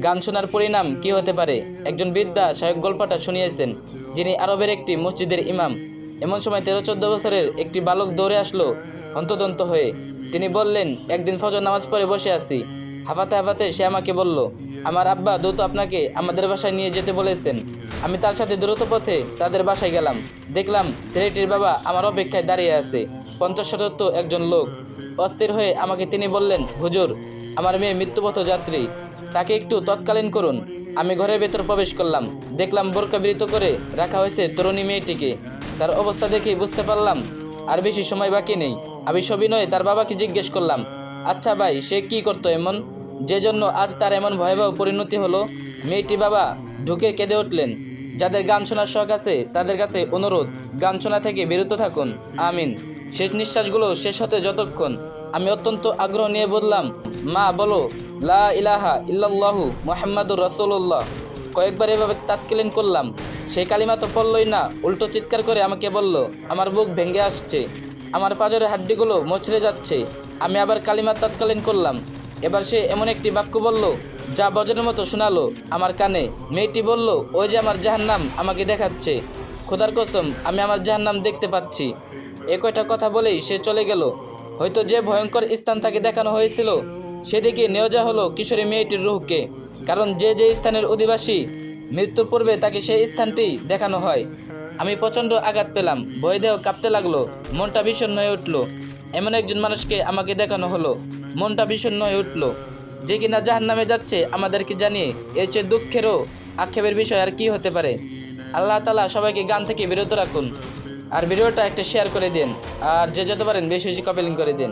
গান শোনার পরিণাম কি হতে পারে। একজন বৃদ্ধা শায়ক গল্পটা শুনিয়েছেন, যিনি আরবের একটি মসজিদের ইমাম। এমন সময় 13-14 বছরের একটি বালক দৌড়ে আসলো হন্তদন্ত হয়ে। তিনি বললেন, একদিন ফজর নামাজ পড়ে বসে আছি, হাঁপাতে হাঁপাতে সে আমাকে বলল, আমার আব্বা দ্রুত আপনাকে আমাদের বাসায় নিয়ে যেতে বলেছেন। আমি তার সাথে দ্রুত পথে তাদের বাসায় গেলাম। দেখলাম ছেলেটির বাবা আমার অপেক্ষায় দাঁড়িয়ে আছে। 50-60 একজন লোক। অস্থির হয়ে আমাকে তিনি বললেন, হুজুর, আমার মেয়ে মৃত্যুপথ যাত্রী, তাকে একটু তৎকালীন করুন। আমি ঘরের ভেতর প্রবেশ করলাম। দেখলাম বোরকাবৃত করে রাখা হয়েছে তরুণী মেয়েটিকে। তার অবস্থা দেখেই বুঝতে পারলাম আর বেশি সময় বাকি নেই। আমি সবিনয়ে তার বাবাকে জিজ্ঞেস করলাম, আচ্ছা ভাই, সে কি করতো এমন, যে জন্য আজ তার এমন ভয়াবহ পরিণতি হলো? মেয়েটি বাবা ঢুকে কেঁদে উঠলেন। যাদের গান শোনার শখ আছে তাদের কাছে অনুরোধ, গান শোনা থেকে বিরত থাকুন। আমিন। শেষ নিঃশ্বাসগুলো শেষ হতে যতক্ষণ আমি অত্যন্ত আগ্রহ নিয়ে বললাম, মা বলো, লা ইলাহা ইল্লাল্লাহু মুহাম্মাদুর রাসূলুল্লাহ। কয়েকবার এভাবে তাৎকালীন করলাম। সেই কালিমা তো পড়লই না, উল্টো চিৎকার করে আমাকে বলল, আমার বুক ভেঙে আসছে, আমার পাঁজরের হাড্ডিগুলো মচড়ে যাচ্ছে। আমি আবার কালিমা তাৎকালীন করলাম। এবার সে এমন একটি বাক্য বলল যা বজ্রের মতো শোনালো আমার কানে। মেয়েটি বলল, ওই যে আমার জাহান্নাম আমাকে দেখাচ্ছে। খোদার কসম, আমি আমার জাহান্নাম দেখতে পাচ্ছি। এ কয়টা কথা বলেই সে চলে গেল। হয়তো যে ভয়ঙ্কর স্থান তাকে দেখানো হয়েছিল সেদিকে নিয়ে যাওয়া হলো কিশোরী মেয়েটির রূহকে। কারণ যে যে স্থানের অধিবাসী, মৃত্যুর পূর্বে তাকে সেই স্থানটি দেখানো হয়। আমি প্রচণ্ড আঘাত পেলাম, ভয় দেহ কাঁপতে লাগলো, মনটা বিষণ্ণ হয়ে উঠল। এমন একজন মানুষকে আমাকে দেখানো হলো, মনটা বিষণ্ণ হয়ে উঠল, যে কিনা জাহান্নামে যাচ্ছে আমাদেরকে জানিয়ে। এর চেয়ে দুঃখেরও আক্ষেপের বিষয় আর কি হতে পারে। আল্লাহ তাআলা সবাইকে গান থেকে বিরত রাখুন। আর ভিডিওটা একটা শেয়ার করে দিন, আর যে যেতে পারেন বেশি বেশি কমেন্ট করে দিন।